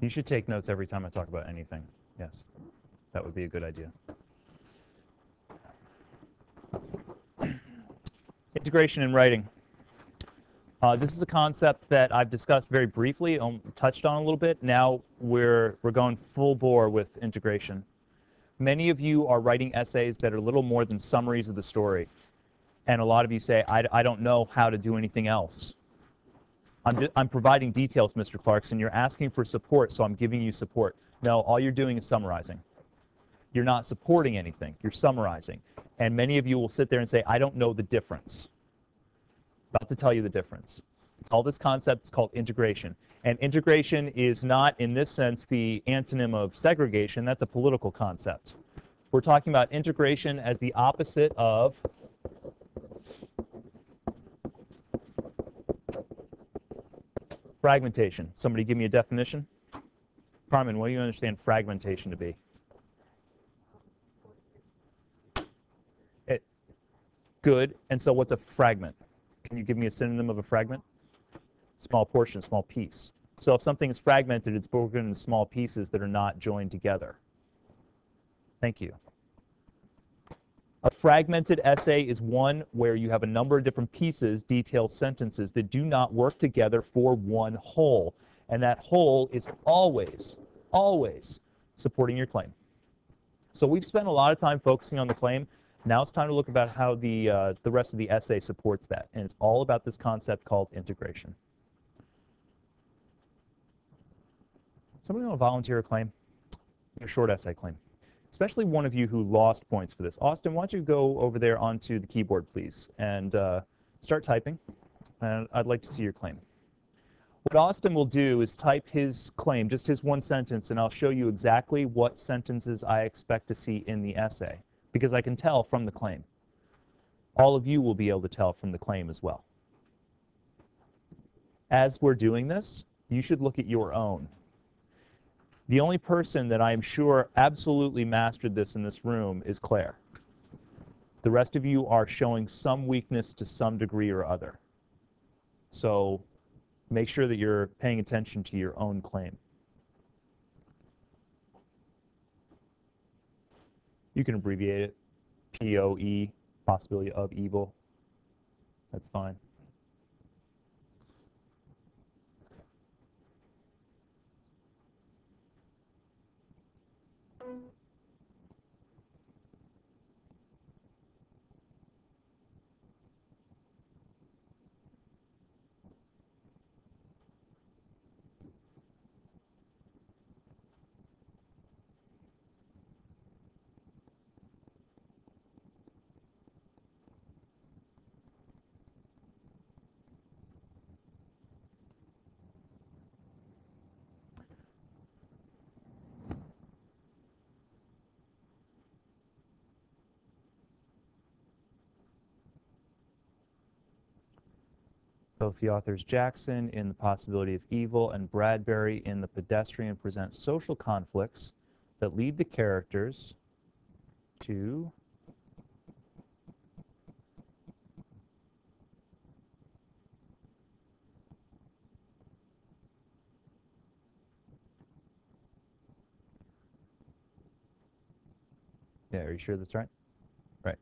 You should take notes every time I talk about anything. Yes, that would be a good idea. Integration in writing. This is a concept that I've discussed very briefly, touched on a little bit. Now we're going full bore with integration. Many of you are writing essays that are a little more than summaries of the story. And a lot of you say, I don't know how to do anything else. I'm providing details, Mr. Clarkson. You're asking for support, so I'm giving you support. No, all you're doing is summarizing. You're not supporting anything. You're summarizing. And many of you will sit there and say, I don't know the difference. About to tell you the difference. It's all this concept is called integration. And integration is not, in this sense, the antonym of segregation. That's a political concept. We're talking about integration as the opposite of fragmentation. Somebody give me a definition. Carmen, what do you understand fragmentation to be? Good. And so what's a fragment? Can you give me a synonym of a fragment? Small portion, small piece. So if something is fragmented, it's broken into small pieces that are not joined together. Thank you. A fragmented essay is one where you have a number of different pieces, detailed sentences, that do not work together for one whole. And that whole is always, always supporting your claim. So we've spent a lot of time focusing on the claim. Now it's time to look about how the rest of the essay supports that. And it's all about this concept called integration. Somebody want to volunteer a claim? A short essay claim. Especially one of you who lost points for this. Austin, why don't you go over there onto the keyboard, please, and start typing. And I'd like to see your claim. What Austin will do is type his claim, just his one sentence, and I'll show you exactly what sentences I expect to see in the essay, because I can tell from the claim. All of you will be able to tell from the claim as well. As we're doing this, you should look at your own. The only person that I am sure absolutely mastered this in this room is Claire. The rest of you are showing some weakness to some degree or other. So make sure that you're paying attention to your own claim. You can abbreviate it. POE, possibility of evil. That's fine. Both the authors Jackson in The Possibility of Evil and Bradbury in The Pedestrian present social conflicts that lead the characters to Yeah, are you sure that's right? Right.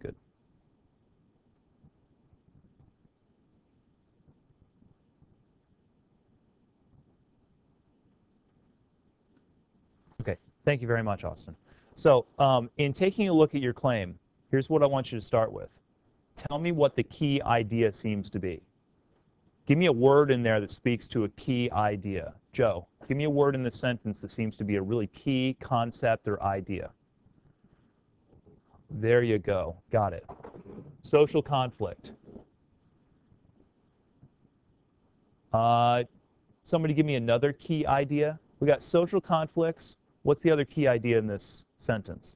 Good. Okay, thank you very much, Austin. So in taking a look at your claim, here's what I want you to start with. Tell me what the key idea seems to be. Give me a word in there that speaks to a key idea. Joe, give me a word in the sentence that seems to be a really key concept or idea. There you go. Got it. Social conflict. Somebody give me another key idea. We got social conflicts. What's the other key idea in this sentence?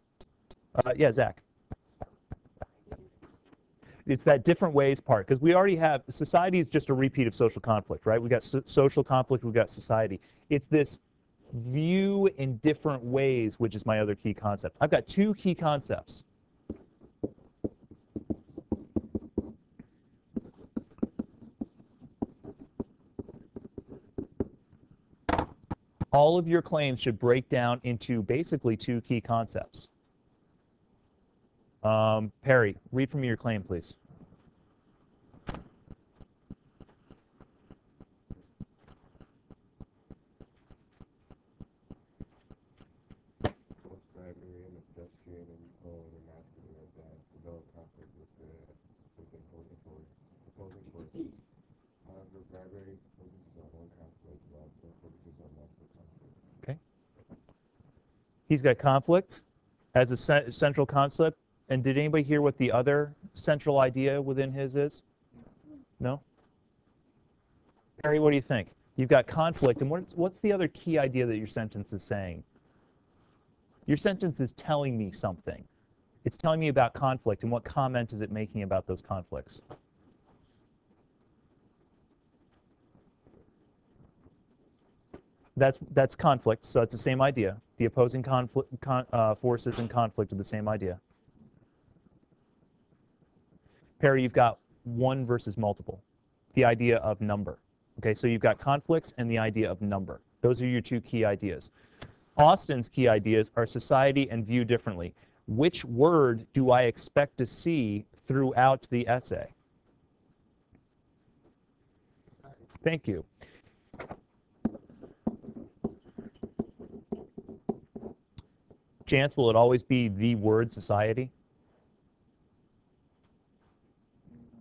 Yeah, Zach. It's that different ways part, because we already have, society is just a repeat of social conflict, right? We've got social conflict, we've got society. It's this view in different ways, which is my other key concept. I've got two key concepts. All of your claims should break down into basically two key concepts. Perry, read from your claim, please. Okay. He's got conflict as a central concept. And did anybody hear what the other central idea within his is? No? Perry, what do you think? You've got conflict, and what's the other key idea that your sentence is saying? Your sentence is telling me something. It's telling me about conflict, and what comment is it making about those conflicts? That's conflict, so it's the same idea. The opposing forces in conflict are the same idea. Perry, you've got one versus multiple, the idea of number. Okay, so you've got conflicts and the idea of number. Those are your two key ideas. Austin's key ideas are society and view differently. Which word do I expect to see throughout the essay? Thank you. Chance, will it always be the word society?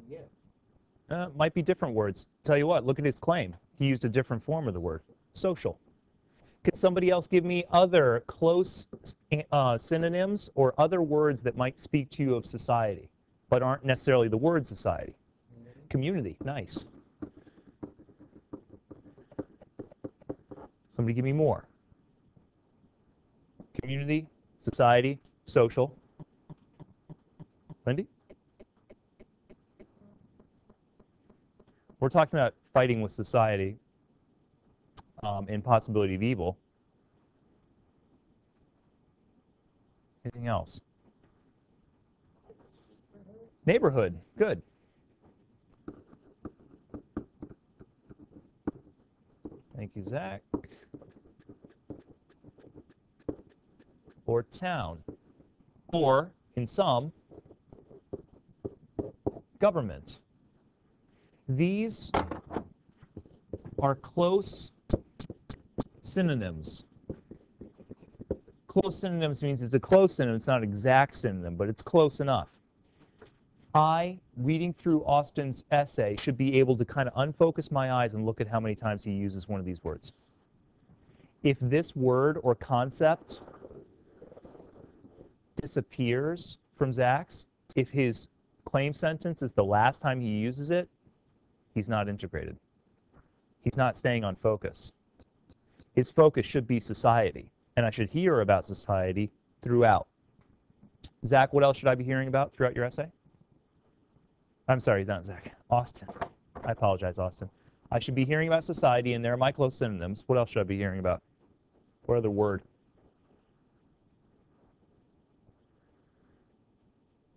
Yeah. Might be different words. Tell you what, look at his claim. He used a different form of the word, social. Could somebody else give me other close synonyms or other words that might speak to you of society, but aren't necessarily the word society? Community, nice. Somebody give me more. Community, society, social. Lindy? We're talking about fighting with society and possibility of evil. Anything else? Neighborhood, good. Thank you, Zach. Or town. Or, in some, government. These are close synonyms. Close synonyms means it's a close synonym. It's not an exact synonym, but it's close enough. I, reading through Austin's essay, should be able to kind of unfocus my eyes and look at how many times he uses one of these words. If this word or concept disappears from Zach's, if his claim sentence is the last time he uses it, he's not integrated. He's not staying on focus. His focus should be society, and I should hear about society throughout. Zach, what else should I be hearing about throughout your essay? I'm sorry, not Zach. Austin. I apologize, Austin. I should be hearing about society, and there are my close synonyms. What else should I be hearing about? What other word?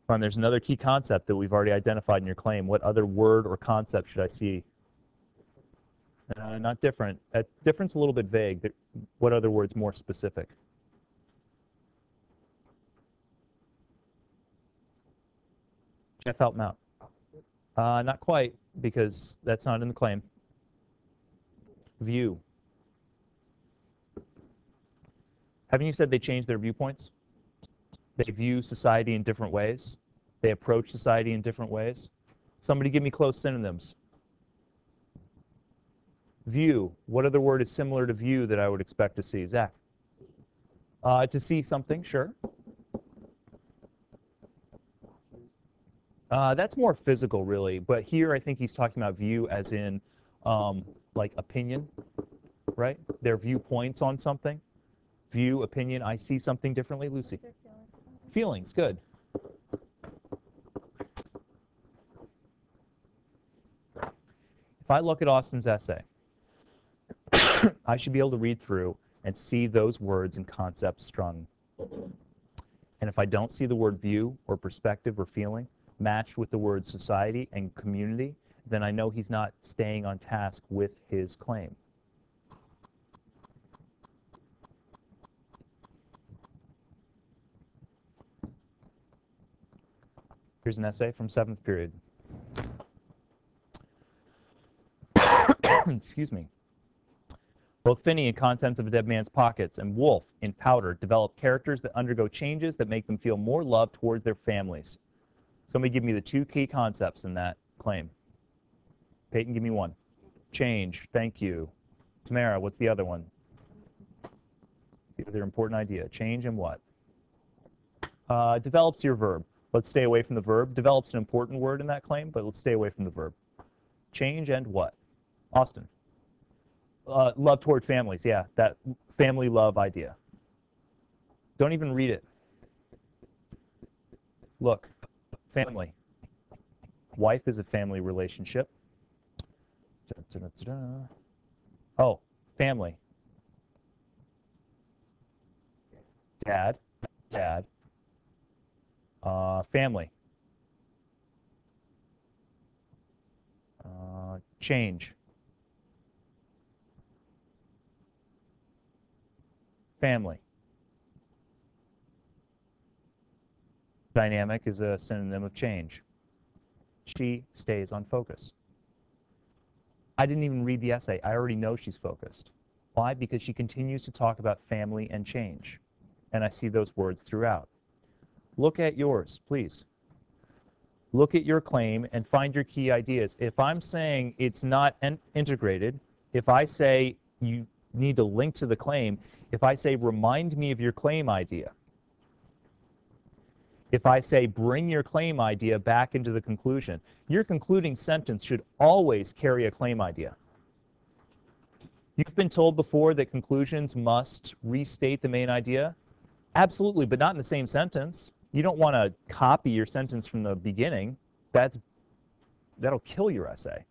And there's another key concept that we've already identified in your claim. What other word or concept should I see? Not different. Different's a little bit vague. What other word's more specific? Jeff, help him out. Not quite, because that's not in the claim. View. Haven't you said they changed their viewpoints? They view society in different ways. They approach society in different ways. Somebody give me close synonyms. View. What other word is similar to view that I would expect to see? Zach? To see something, sure. That's more physical, really. But here I think he's talking about view as in like opinion, right? Their viewpoints on something. View, opinion, I see something differently. Lucy? Feelings, good. If I look at Austin's essay, I should be able to read through and see those words and concepts strung. And if I don't see the word view or perspective or feeling matched with the word society and community, then I know he's not staying on task with his claim. Here's an essay from 7th period. Excuse me. Both Finney in Contents of a Dead Man's Pockets and Wolf in Powder develop characters that undergo changes that make them feel more love towards their families. Somebody give me the 2 key concepts in that claim. Peyton, give me one. Change. Thank you. Tamara, what's the other one? The other important idea. Change and what? Develops your verb. Let's stay away from the verb. Develops an important word in that claim, but let's stay away from the verb. Change and what? Austin. Love toward families. Yeah, that family love idea. Don't even read it. Look, family. Wife is a family relationship. Oh, family. Dad. Family. Change. Family. Dynamic is a synonym of change. She stays on focus. I didn't even read the essay. I already know she's focused. Why? Because she continues to talk about family and change. And I see those words throughout. Look at yours, please. Look at your claim and find your key ideas. If I'm saying it's not integrated, if I say you need to link to the claim, if I say remind me of your claim idea, if I say bring your claim idea back into the conclusion, your concluding sentence should always carry a claim idea. You've been told before that conclusions must restate the main idea. Absolutely, but not in the same sentence. You don't want to copy your sentence from the beginning. That'll kill your essay.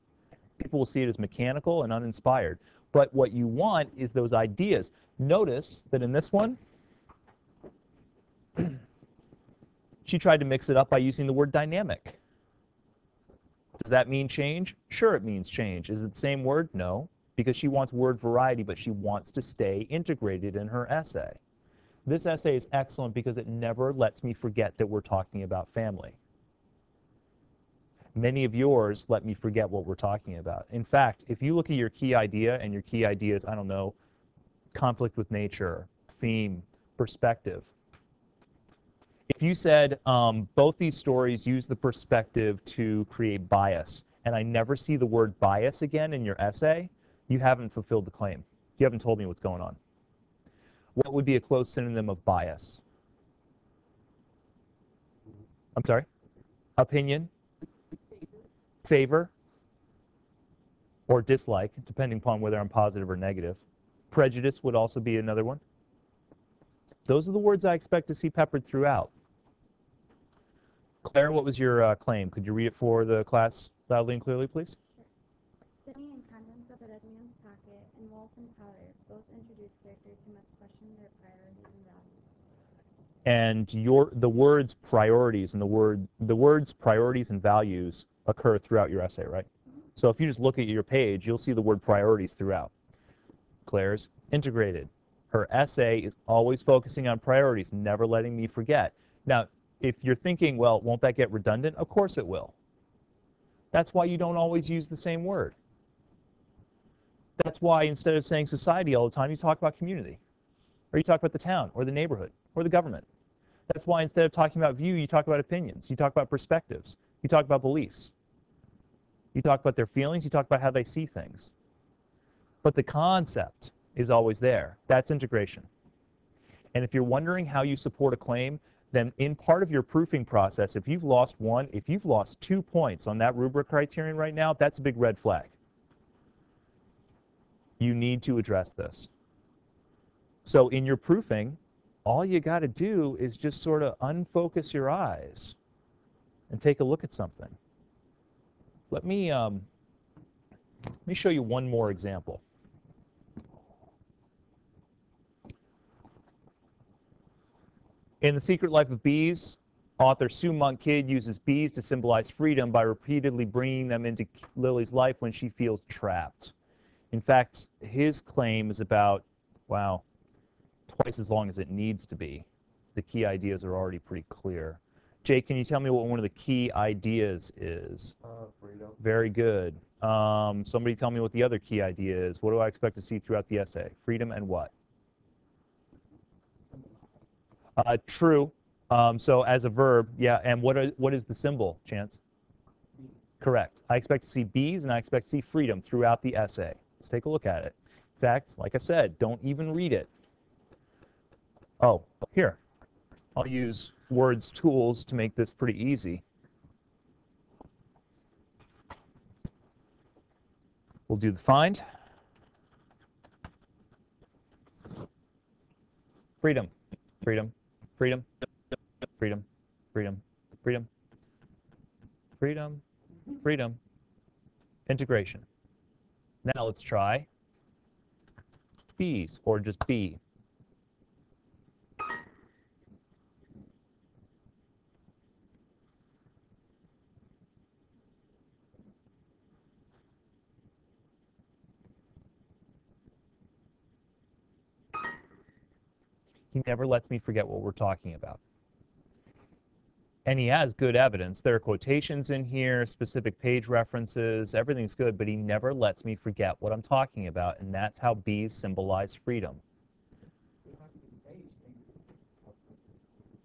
People will see it as mechanical and uninspired. But what you want is those ideas. Notice that in this one, she tried to mix it up by using the word dynamic. Does that mean change? Sure, it means change. Is it the same word? No, because she wants word variety, but she wants to stay integrated in her essay. This essay is excellent because it never lets me forget that we're talking about family. Many of yours let me forget what we're talking about. In fact, if you look at your key idea, and your key idea is, I don't know, conflict with nature, theme, perspective. If you said both these stories use the perspective to create bias, and I never see the word bias again in your essay, you haven't fulfilled the claim. You haven't told me what's going on. What would be a close synonym of bias? I'm sorry? Opinion? Favor? Or dislike, depending upon whether I'm positive or negative. Prejudice would also be another one. Those are the words I expect to see peppered throughout. Claire, what was your claim? Could you read it for the class loudly and clearly, please? Sure. Sitting in Contents of a Dead Man's Pocket and Wolf and Powder both introduce characters who must question their priorities and values. And the words priorities and the words priorities and values occur throughout your essay, right? So if you just look at your page, you'll see the word priorities throughout. Claire's integrated. Her essay is always focusing on priorities, never letting me forget. Now, if you're thinking, well, won't that get redundant? Of course it will. That's why you don't always use the same word. That's why instead of saying society all the time, you talk about community. Or you talk about the town, or the neighborhood, or the government. That's why instead of talking about view, you talk about opinions. You talk about perspectives. You talk about beliefs. You talk about their feelings. You talk about how they see things. But the concept is always there. That's integration. And if you're wondering how you support a claim, then in part of your proofing process, if you've lost 2 points on that rubric criterion right now, that's a big red flag. You need to address this. So in your proofing, all you got to do is just sort of unfocus your eyes and take a look at something. Let me show you one more example. In The Secret Life of Bees, author Sue Monk Kidd uses bees to symbolize freedom by repeatedly bringing them into Lily's life when she feels trapped. In fact, his claim is about, wow, twice as long as it needs to be. The key ideas are already pretty clear. Jake, can you tell me what one of the key ideas is? Freedom. Very good. Somebody tell me what the other key idea is. What do I expect to see throughout the essay? Freedom and what? True. So as a verb, yeah. And what is the symbol, Chance? Correct. I expect to see bees and I expect to see freedom throughout the essay. Let's take a look at it. In fact, like I said, don't even read it. Oh, here. I'll use words tools to make this pretty easy. We'll do the find. Freedom, freedom, freedom, freedom, freedom, freedom, freedom, freedom, integration. Now let's try bees, or just bee. He never lets me forget what we're talking about. And he has good evidence. There are quotations in here, specific page references, everything's good, but he never lets me forget what I'm talking about, and that's how bees symbolize freedom.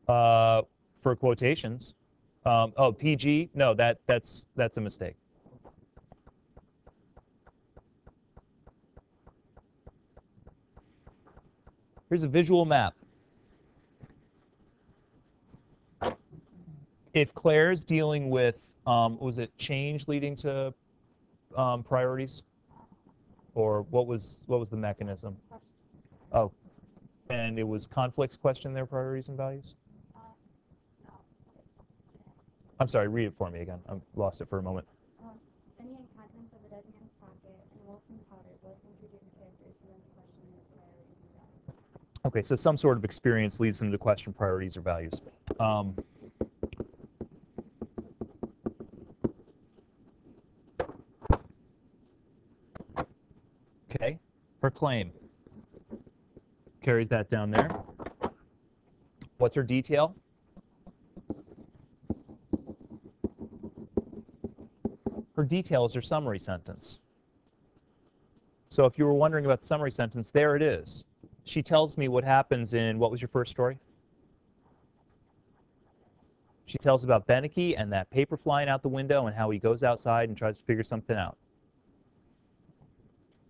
For quotations. Oh, PG? No, that's a mistake. Here's a visual map. If Claire's dealing with, was it change leading to priorities? Or what was the mechanism? Oh, and it was conflicts question their priorities and values? I'm sorry, read it for me again. I lost it for a moment. Any and contents of a dead man's pocket and wolf and powder both introduce characters who must question their priorities and values. Okay, so some sort of experience leads them to question priorities or values. Okay, her claim. Carries that down there. What's her detail? Her detail is her summary sentence. So if you were wondering about the summary sentence, there it is. She tells me what happens in, what was your first story? She tells about Beneke and that paper flying out the window and how he goes outside and tries to figure something out.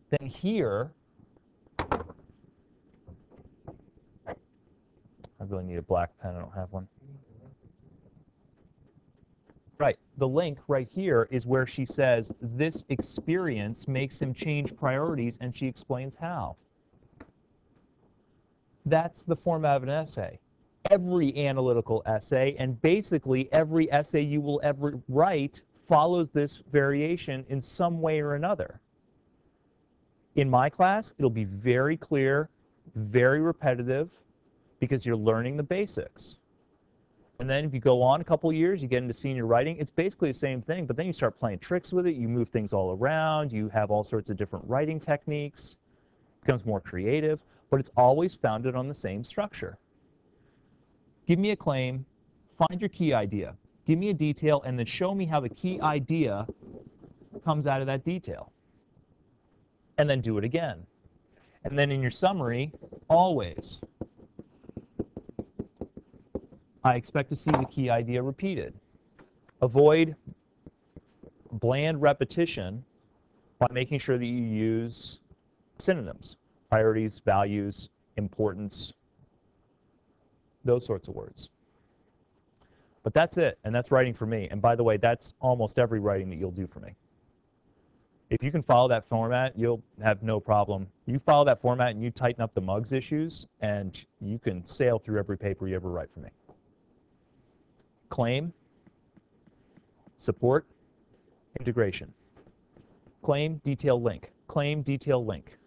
Then here, I really need a black pen, I don't have one. Right, the link right here is where she says this experience makes him change priorities, and she explains how. That's the format of an essay. Every analytical essay, and basically every essay you will ever write, follows this variation in some way or another. In my class, it'll be very clear, very repetitive, because you're learning the basics. And then if you go on a couple years, you get into senior writing, it's basically the same thing, but then you start playing tricks with it, you move things all around, you have all sorts of different writing techniques, it becomes more creative, but it's always founded on the same structure. Give me a claim, find your key idea, give me a detail, and then show me how the key idea comes out of that detail. And then do it again. And then in your summary, always, I expect to see the key idea repeated. Avoid bland repetition by making sure that you use synonyms, priorities, values, importance, those sorts of words. But that's it, and that's writing for me. And by the way, that's almost every writing that you'll do for me. If you can follow that format, you'll have no problem. You follow that format and you tighten up the mugs issues, and you can sail through every paper you ever write for me. Claim, support, integration. Claim, detail, link. Claim, detail, link.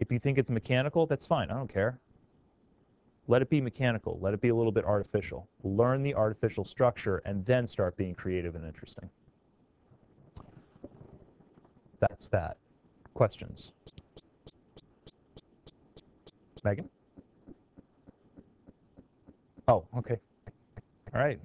If you think it's mechanical, that's fine. I don't care. Let it be mechanical. Let it be a little bit artificial. Learn the artificial structure and then start being creative and interesting. That's that. Questions? Megan? Oh, okay. All right.